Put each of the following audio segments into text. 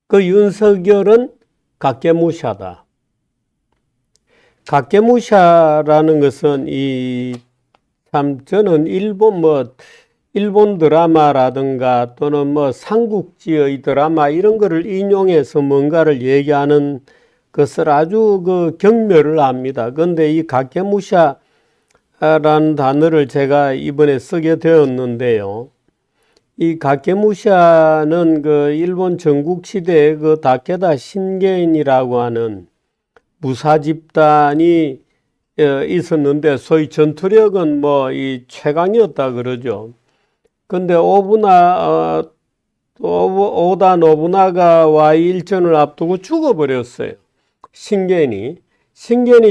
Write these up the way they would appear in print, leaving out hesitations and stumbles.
그 윤석열은 각계무샤다. 각계무샤라는 것은 저는 일본 드라마라든가 또는 삼국지의 드라마 이런 거를 인용해서 뭔가를 얘기하는 것을 아주 경멸을 합니다. 그런데 이 각계무샤라는 단어를 제가 이번에 쓰게 되었는데요. 이 각계무샤는 일본 전국시대에 다케다 신게인이라고 하는 무사 집단이 있었는데 소위 전투력은 이 최강이었다 그러죠. 근데 오다 노부나가와의 일전을 앞두고 죽어버렸어요. 신겐이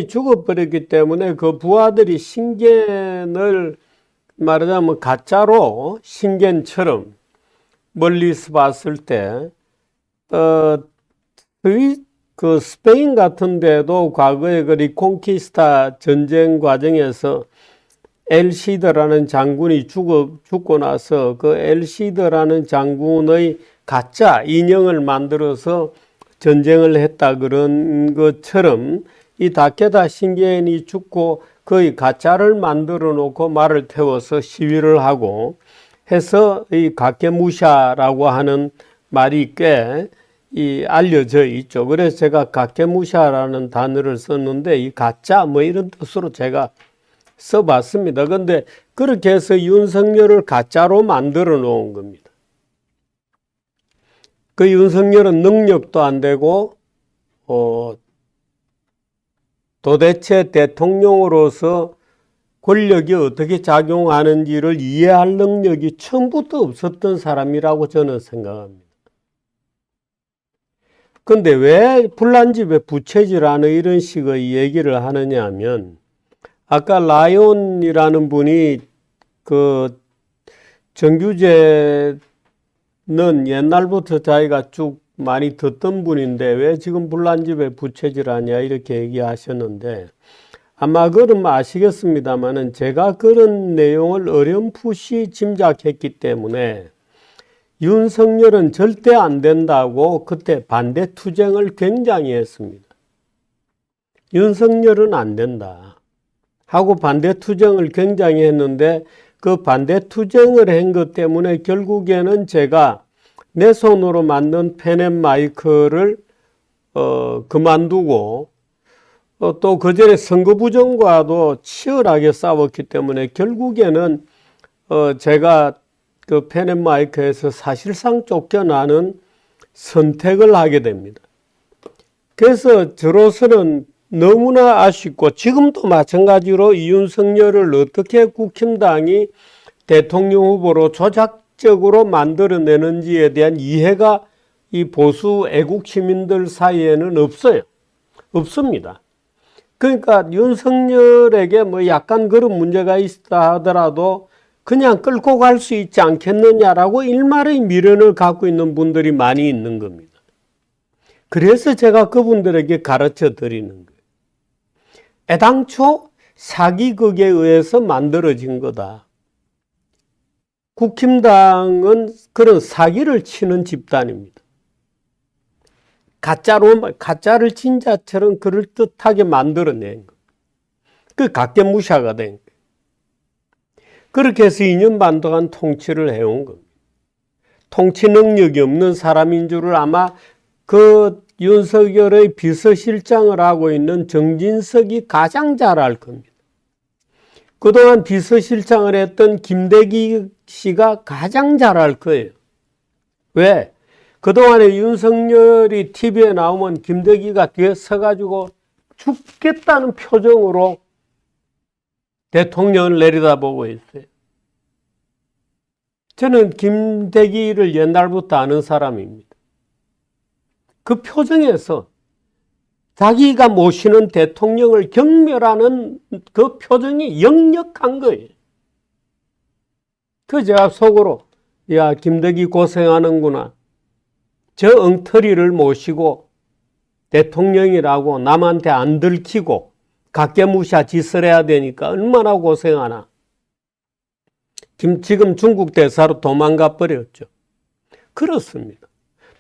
죽어버렸기 때문에 그 부하들이 신겐을 말하자면 가짜로 신겐처럼 멀리서 봤을 때 스페인 같은 데도 과거에 리콘키스타 전쟁 과정에서 엘시드라는 장군이 죽고 나서 그 엘시드라는 장군의 가짜 인형을 만들어서 전쟁을 했다 그런 것처럼 이 다케다 신게인이 죽고 거의 가짜를 만들어 놓고 말을 태워서 시위를 하고 해서 이 각계무샤라고 하는 말이 꽤 알려져 있죠. 그래서 제가 각계무샤라는 단어를 썼는데 이 가짜 이런 뜻으로 제가 써봤습니다. 그런데 그렇게 해서 윤석열을 가짜로 만들어 놓은 겁니다. 그 윤석열은 능력도 안 되고 도대체 대통령으로서 권력이 어떻게 작용하는지를 이해할 능력이 처음부터 없었던 사람이라고 저는 생각합니다. 근데 왜 불난집에 부채질하는 이런 식의 얘기를 하느냐 하면 아까 라이온이라는 분이 정규제는 옛날부터 자기가 쭉 많이 듣던 분인데 왜 지금 불난집에 부채질하냐 이렇게 얘기하셨는데 아마 그럼 아시겠습니다만은 제가 그런 내용을 어렴풋이 짐작했기 때문에 윤석열은 절대 안 된다고 그때 반대 투쟁을 굉장히 했습니다. 윤석열은 안 된다 하고 반대 투쟁을 굉장히 했는데 그 반대 투쟁을 한 것 때문에 결국에는 제가 내 손으로 만든 펜앤마이크를 그만두고 또 그전에 선거부정과도 치열하게 싸웠기 때문에 결국에는 제가 그 펜앤마이크에서 사실상 쫓겨나는 선택을 하게 됩니다. 그래서 저로서는 너무나 아쉽고 지금도 마찬가지로 윤석열을 어떻게 국힘당이 대통령 후보로 조작적으로 만들어내는지에 대한 이해가 이 보수 애국 시민들 사이에는 없습니다. 그러니까 윤석열에게 약간 그런 문제가 있다 하더라도 그냥 끌고 갈 수 있지 않겠느냐라고 일말의 미련을 갖고 있는 분들이 많이 있는 겁니다. 그래서 제가 그분들에게 가르쳐 드리는 거예요. 애당초 사기극에 의해서 만들어진 거다. 국힘당은 그런 사기를 치는 집단입니다. 가짜를 진짜처럼 그럴듯하게 만들어낸 거. 그 각계무샤가 된 거예요. 그렇게 해서 2년 반 동안 통치를 해온 겁니다. 통치 능력이 없는 사람인 줄을 아마 그 윤석열의 비서실장을 하고 있는 정진석이 가장 잘 알 겁니다. 그동안 비서실장을 했던 김대기 씨가 가장 잘 알 거예요. 왜? 그동안에 윤석열이 TV에 나오면 김대기가 뒤에 서가지고 죽겠다는 표정으로 대통령을 내려다보고 있어요. 저는 김대기를 옛날부터 아는 사람입니다. 그 표정에서 자기가 모시는 대통령을 경멸하는 그 표정이 역력한 거예요. 그 제가 속으로 야 김대기 고생하는구나. 저 엉터리를 모시고 대통령이라고 남한테 안 들키고 각계무샤 짓을 해야 되니까 얼마나 고생하나. 지금 중국 대사로 도망가 버렸죠. 그렇습니다.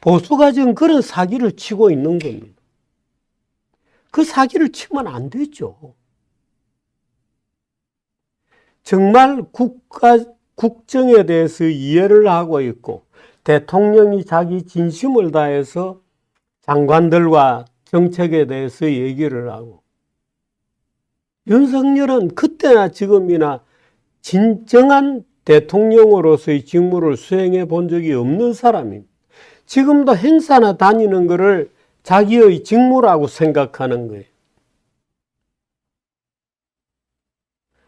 보수가 지금 그런 사기를 치고 있는 겁니다. 그 사기를 치면 안 되죠. 정말 국정에 대해서 이해를 하고 있고 대통령이 자기 진심을 다해서 장관들과 정책에 대해서 얘기를 하고 윤석열은 그때나 지금이나 진정한 대통령으로서의 직무를 수행해 본 적이 없는 사람입니다. 지금도 행사나 다니는 것을 자기의 직무라고 생각하는 거예요.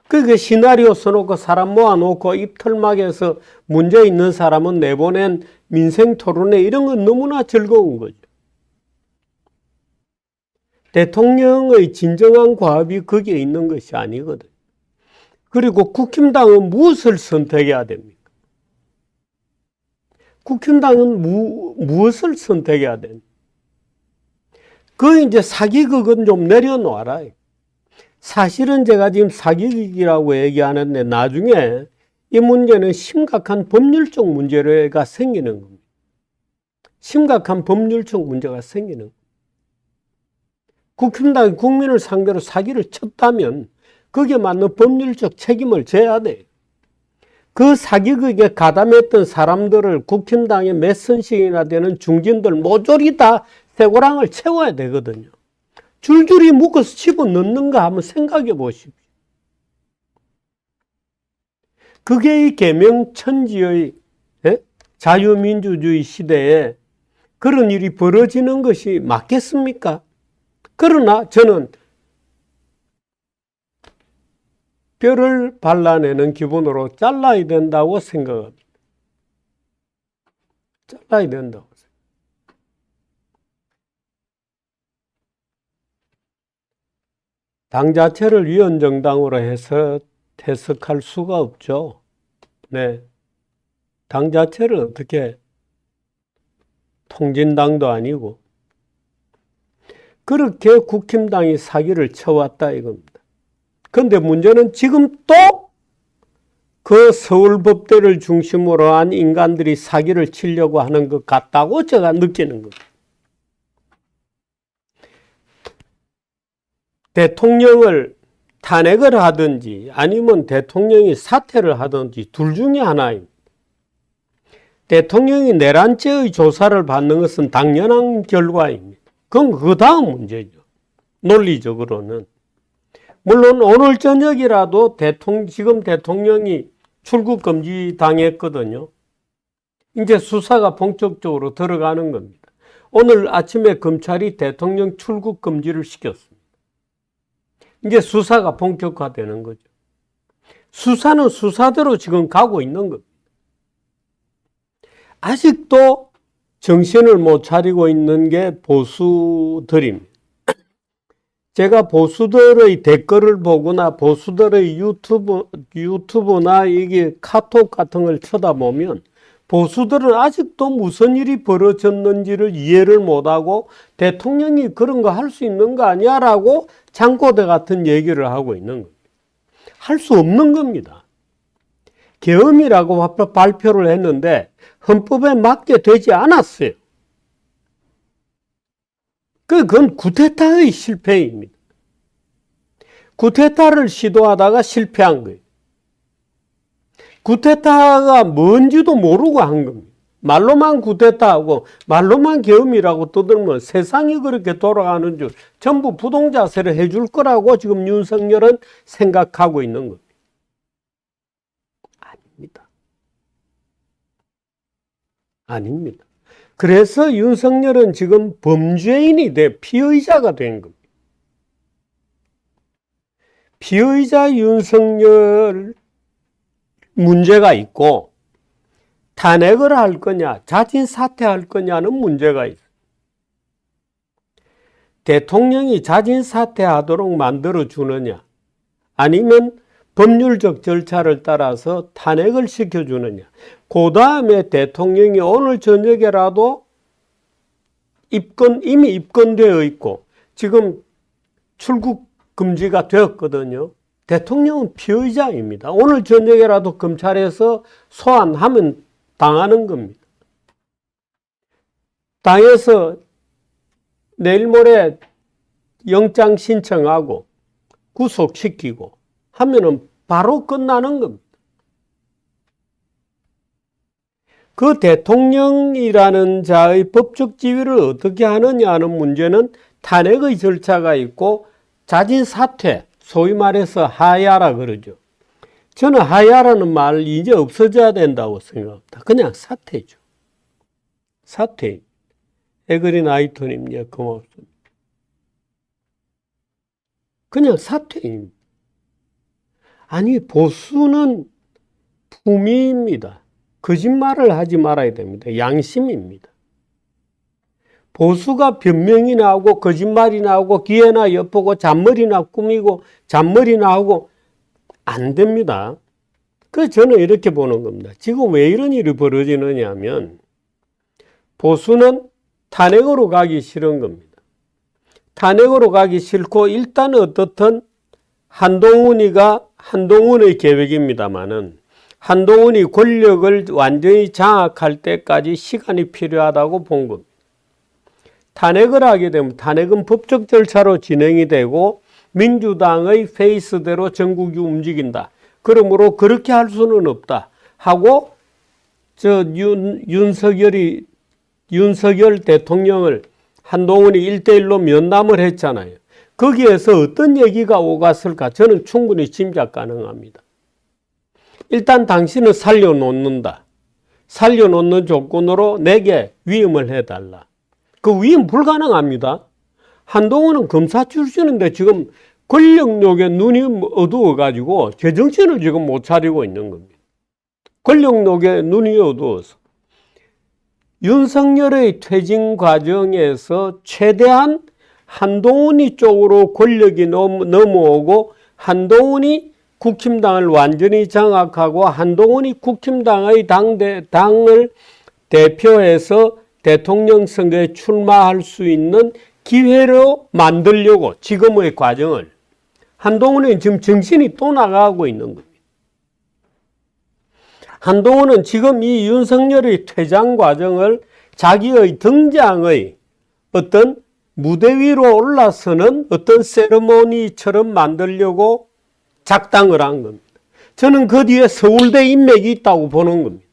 그게 시나리오 써놓고 사람 모아놓고 입털막에서 문제 있는 사람은 내보낸 민생 토론회 이런 건 너무나 즐거운 거죠. 대통령의 진정한 과업이 거기에 있는 것이 아니거든. 그리고 국힘당은 무엇을 선택해야 됩니까? 국힘당은 무엇을 선택해야 됩니까? 그 이제 사기극은 좀 내려놓아라. 사실은 제가 지금 사기극이라고 얘기하는데 나중에 이 문제는 심각한 법률적 문제가 생기는 겁니다. 심각한 법률적 문제가 생기는 겁니다. 국힘당이 국민을 상대로 사기를 쳤다면 거기에 맞는 법률적 책임을 져야 돼요. 그 사기극에 가담했던 사람들을 국힘당의 몇 선씩이나 되는 중진들 모조리 다 쇠고랑을 채워야 되거든요. 줄줄이 묶어서 집어넣는가 한번 생각해 보십시오. 그게 이 계명천지의 자유민주주의 시대에 그런 일이 벌어지는 것이 맞겠습니까? 그러나 저는 뼈를 발라내는 기분으로 잘라야 된다고 생각합니다. 잘라야 된다고 생각합니다. 당 자체를 위원정당으로 해서 해석할 수가 없죠. 네. 당 자체를 어떻게 통진당도 아니고 그렇게 국힘당이 사기를 쳐왔다 이겁니다. 그런데 문제는 지금 또 그 서울법대를 중심으로 한 인간들이 사기를 치려고 하는 것 같다고 제가 느끼는 겁니다. 대통령을 탄핵을 하든지 아니면 대통령이 사퇴를 하든지 둘 중에 하나입니다. 대통령이 내란죄의 조사를 받는 것은 당연한 결과입니다. 그건 그 다음 문제죠. 논리적으로는. 물론 오늘 저녁이라도 지금 대통령이 출국 금지 당했거든요. 이제 수사가 본격적으로 들어가는 겁니다. 오늘 아침에 검찰이 대통령 출국 금지를 시켰습니다. 이제 수사가 본격화되는 거죠. 수사는 수사대로 지금 가고 있는 겁니다. 아직도 정신을 못 차리고 있는 게 보수들입니다. 제가 보수들의 댓글을 보거나 보수들의 유튜브나 이게 카톡 같은 걸 쳐다보면 보수들은 아직도 무슨 일이 벌어졌는지를 이해를 못하고 대통령이 그런 거 할 수 있는 거 아니야? 라고 장고대 같은 얘기를 하고 있는 겁니다. 할 수 없는 겁니다. 계엄이라고 발표를 했는데 헌법에 맞게 되지 않았어요. 그건 쿠데타의 실패입니다. 쿠데타를 시도하다가 실패한 거예요. 쿠데타가 뭔지도 모르고 한 겁니다. 말로만 쿠데타하고 말로만 계엄이라고 떠들면 세상이 그렇게 돌아가는 줄 전부 부동자세를 해줄 거라고 지금 윤석열은 생각하고 있는 겁니다. 아닙니다. 아닙니다. 그래서 윤석열은 지금 범죄인이 피의자가 된 겁니다. 피의자 윤석열 문제가 있고 탄핵을 할 거냐 자진 사퇴할 거냐는 문제가 있어요. 대통령이 자진 사퇴하도록 만들어 주느냐 아니면 법률적 절차를 따라서 탄핵을 시켜주느냐. 그 다음에 대통령이 오늘 저녁에라도 이미 입건되어 있고 지금 출국 금지가 되었거든요. 대통령은 피의자입니다. 오늘 저녁에라도 검찰에서 소환하면 당하는 겁니다. 당에서 내일 모레 영장 신청하고 구속시키고 하면은 바로 끝나는 겁니다. 그 대통령이라는 자의 법적 지위를 어떻게 하느냐 하는 문제는 탄핵의 절차가 있고 자진 사퇴, 소위 말해서 하야라 그러죠. 저는 하야라는 말 이제 없어져야 된다고 생각합니다. 그냥 사퇴죠. 사퇴. 에그린 아이톤님, 예, 고맙습니다. 그냥 사퇴입니다. 아니, 보수는 품위입니다. 거짓말을 하지 말아야 됩니다. 양심입니다. 보수가 변명이나 하고 거짓말이나 하고 기회나 엿보고 잔머리나 꾸미고 잔머리나 하고 안 됩니다. 그래서 저는 이렇게 보는 겁니다. 지금 왜 이런 일이 벌어지느냐 하면 보수는 탄핵으로 가기 싫은 겁니다. 탄핵으로 가기 싫고 일단 어떻든 한동훈의 계획입니다마는 한동훈이 권력을 완전히 장악할 때까지 시간이 필요하다고 본 겁니다. 탄핵을 하게 되면 탄핵은 법적 절차로 진행이 되고 민주당의 페이스대로 전국이 움직인다. 그러므로 그렇게 할 수는 없다 하고 윤석열 대통령을 한동훈이 1대1로 면담을 했잖아요. 거기에서 어떤 얘기가 오갔을까? 저는 충분히 짐작 가능합니다. 일단 당신을 살려놓는다. 살려놓는 조건으로 내게 위임을 해달라. 그 위임 불가능합니다. 한동훈은 검사 출신인데 지금 권력욕에 눈이 어두워가지고 제정신을 지금 못 차리고 있는 겁니다. 권력욕에 눈이 어두워서. 윤석열의 퇴진 과정에서 최대한 한동훈이 쪽으로 권력이 넘어오고 한동훈이 국힘당을 완전히 장악하고 한동훈이 국힘당의 당을 대표해서 대통령 선거에 출마할 수 있는 기회로 만들려고 지금의 과정을 한동훈은 지금 정신이 또 나가고 있는 겁니다. 한동훈은 지금 이 윤석열의 퇴장 과정을 자기의 등장의 어떤 무대 위로 올라서는 어떤 세레모니처럼 만들려고 작당을 한 겁니다. 저는 그 뒤에 서울대 인맥이 있다고 보는 겁니다.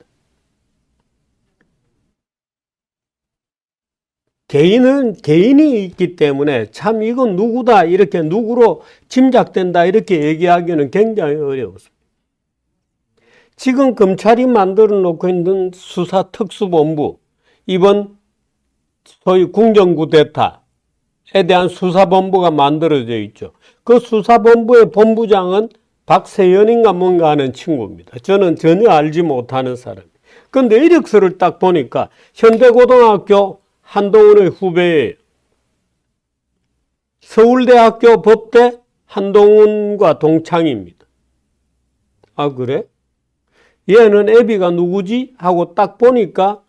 개인이 있기 때문에 참 이건 누구다 이렇게 누구로 짐작된다 이렇게 얘기하기는 굉장히 어려웠습니다. 지금 검찰이 만들어 놓고 있는 수사특수본부, 이번 소위 궁정구대타에 대한 수사본부가 만들어져 있죠. 그 수사본부의 본부장은 박세연인가 뭔가 하는 친구입니다. 저는 전혀 알지 못하는 사람이에요. 그런데 이력서를 딱 보니까 현대고등학교 한동훈의 후배예요. 서울대학교 법대 한동훈과 동창입니다. 아, 그래? 얘는 애비가 누구지? 하고 딱 보니까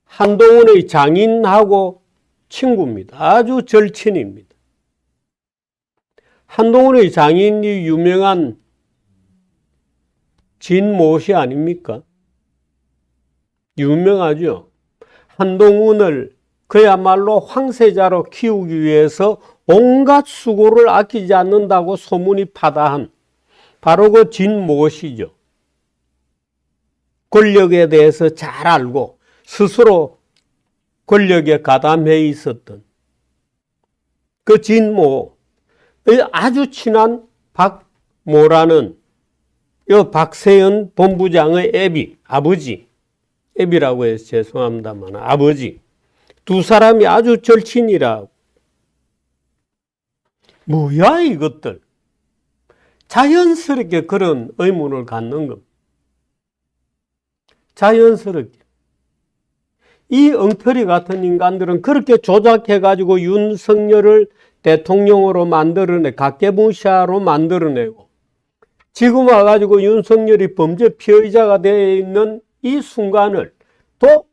한동훈의 장인하고 친구입니다. 아주 절친입니다. 한동훈의 장인이 유명한 진모씨 아닙니까? 유명하죠. 한동훈을 그야말로 황새자로 키우기 위해서 온갖 수고를 아끼지 않는다고 소문이 파다한 바로 그 진모씨죠. 권력에 대해서 잘 알고 스스로 권력에 가담해 있었던 그 진모, 아주 친한 박모라는 이 박세연 본부장의 애비, 아버지, 애비라고 해서 죄송합니다만 아버지, 두 사람이 아주 절친이라고. 뭐야 이것들. 자연스럽게 그런 의문을 갖는 겁니다. 자연스럽게. 이 엉터리 같은 인간들은 그렇게 조작해가지고 윤석열을 대통령으로 각계무시하로 만들어내고 지금 와가지고 윤석열이 범죄 피의자가 되어 있는 이 순간을 또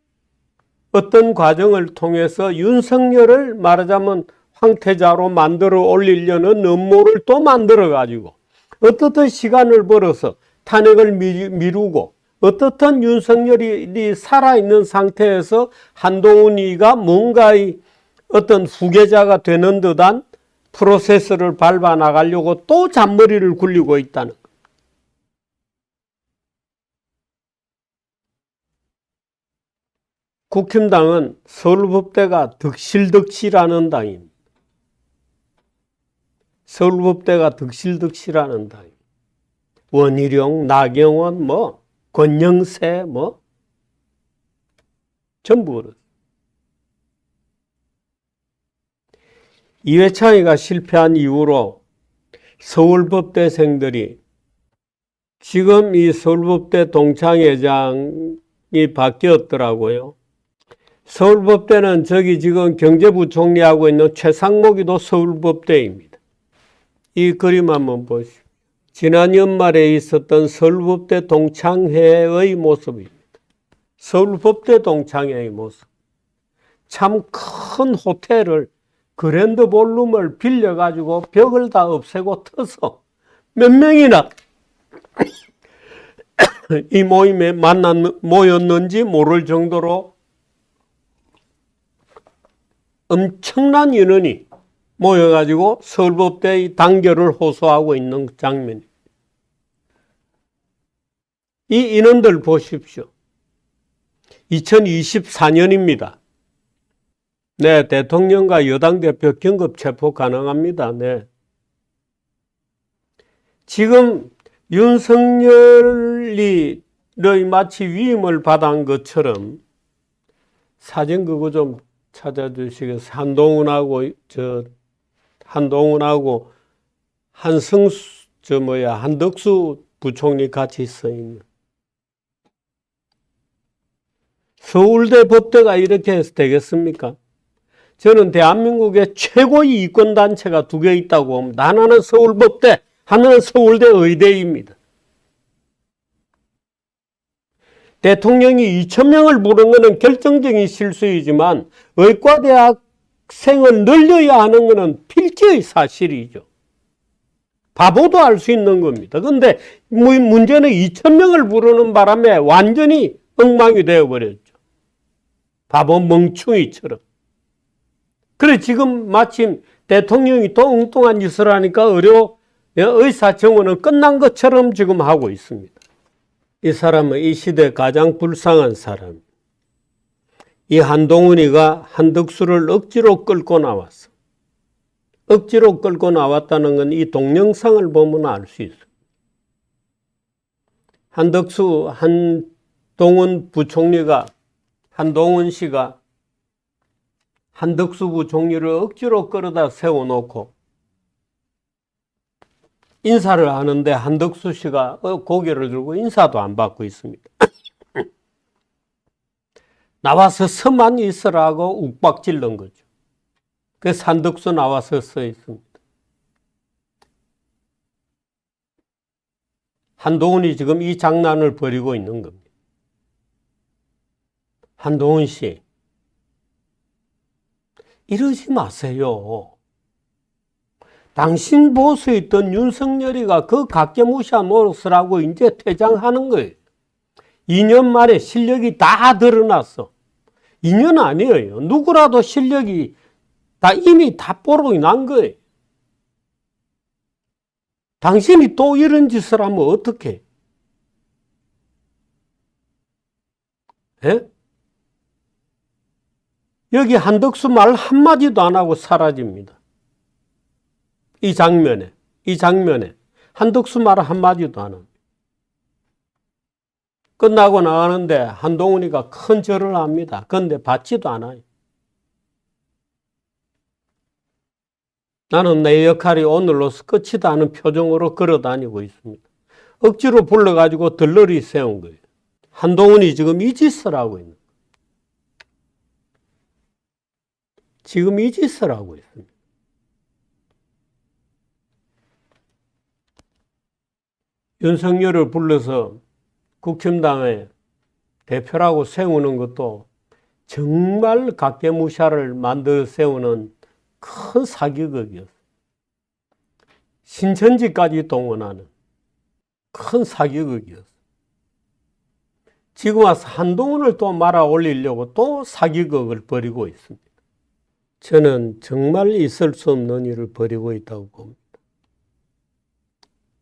어떤 과정을 통해서 윤석열을 말하자면 황태자로 만들어 올리려는 음모를 또 만들어가지고 어떻든 시간을 벌어서 탄핵을 미루고 어떻든 윤석열이 살아있는 상태에서 한동훈이가 뭔가의 어떤 후계자가 되는 듯한 프로세스를 밟아 나가려고 또 잔머리를 굴리고 있다는 거. 국힘당은 서울법대가 득실득실하는 당입니다. 서울법대가 득실득실하는 당입니다. 원희룡, 나경원, 권영세, 전부 그렇습니다. 이회창이가 실패한 이후로 서울법대생들이 지금 이 서울법대 동창회장이 바뀌었더라고요. 서울법대는 저기 지금 경제부총리하고 있는 최상목이도 서울법대입니다. 이 그림 한번 보시죠. 지난 연말에 있었던 서울법대 동창회의 모습입니다. 서울법대 동창회의 모습. 참 큰 호텔을 그랜드 볼룸을 빌려가지고 벽을 다 없애고 터서 몇 명이나 이 모임에 모였는지 모를 정도로 엄청난 인원이 모여가지고 서울법대의 단결을 호소하고 있는 장면입니다. 이 인원들 보십시오. 2024년입니다. 네, 대통령과 여당 대표 긴급 체포 가능합니다. 네. 지금 윤석열이 마치 위임을 받은 것처럼 사진 그거 좀 찾아주시겠어요? 한동훈하고 한덕수 부총리 같이 서 있는. 서울대 법대가 이렇게 해서 되겠습니까? 저는 대한민국의 최고의 이권단체가 두 개 있다고 봅니다. 하나는 서울법대, 하나는 서울대 의대입니다. 대통령이 2,000명을 부른 것은 결정적인 실수이지만 의과대학생을 늘려야 하는 것은 필지의 사실이죠. 바보도 알 수 있는 겁니다. 그런데 문제는 2,000명을 부르는 바람에 완전히 엉망이 되어버렸죠. 바보 멍충이처럼. 그래 지금 마침 대통령이 또 엉뚱한 짓을 하니까 의사정원은 끝난 것처럼 지금 하고 있습니다. 이 사람은 이 시대 가장 불쌍한 사람. 이 한동훈이가 한덕수를 억지로 끌고 나왔어. 억지로 끌고 나왔다는 건 이 동영상을 보면 알 수 있어요. 한동훈 씨가 한덕수 부총리를 억지로 끌어다 세워놓고 인사를 하는데 한덕수 씨가 고개를 들고 인사도 안 받고 있습니다. 나와서 서만 있으라고 욱박질른 거죠. 그래서 한덕수 나와서 서 있습니다. 한동훈이 지금 이 장난을 벌이고 있는 겁니다. 한동훈 씨, 이러지 마세요. 당신 보수에 있던 윤석열이가 그 각계무시한 모습을 하고 이제 퇴장하는 거예요. 2년 만에 실력이 다 드러났어. 2년 아니에요. 누구라도 실력이 이미 다 뽀록이 난 거예요. 당신이 또 이런 짓을 하면 어떡해? 예? 여기 한덕수 말 한마디도 안 하고 사라집니다. 이 장면에 한덕수 말 한마디도 안 합니다. 끝나고 나가는데 한동훈이가 큰 절을 합니다. 그런데 받지도 않아요. 나는 내 역할이 오늘로서 끝이다 하는 표정으로 걸어다니고 있습니다. 억지로 불러가지고 들러리 세운 거예요. 한동훈이 지금 이 짓을 하고 있는 거예요. 지금 이 짓을 하고 있습니다. 윤석열을 불러서 국힘당의 대표라고 세우는 것도 정말 각계무샤를 만들어 세우는 큰 사기극이었어요. 신천지까지 동원하는 큰 사기극이었어요. 지금 와서 한동훈을 또 말아 올리려고 또 사기극을 벌이고 있습니다. 저는 정말 있을 수 없는 일을 벌이고 있다고 봅니다.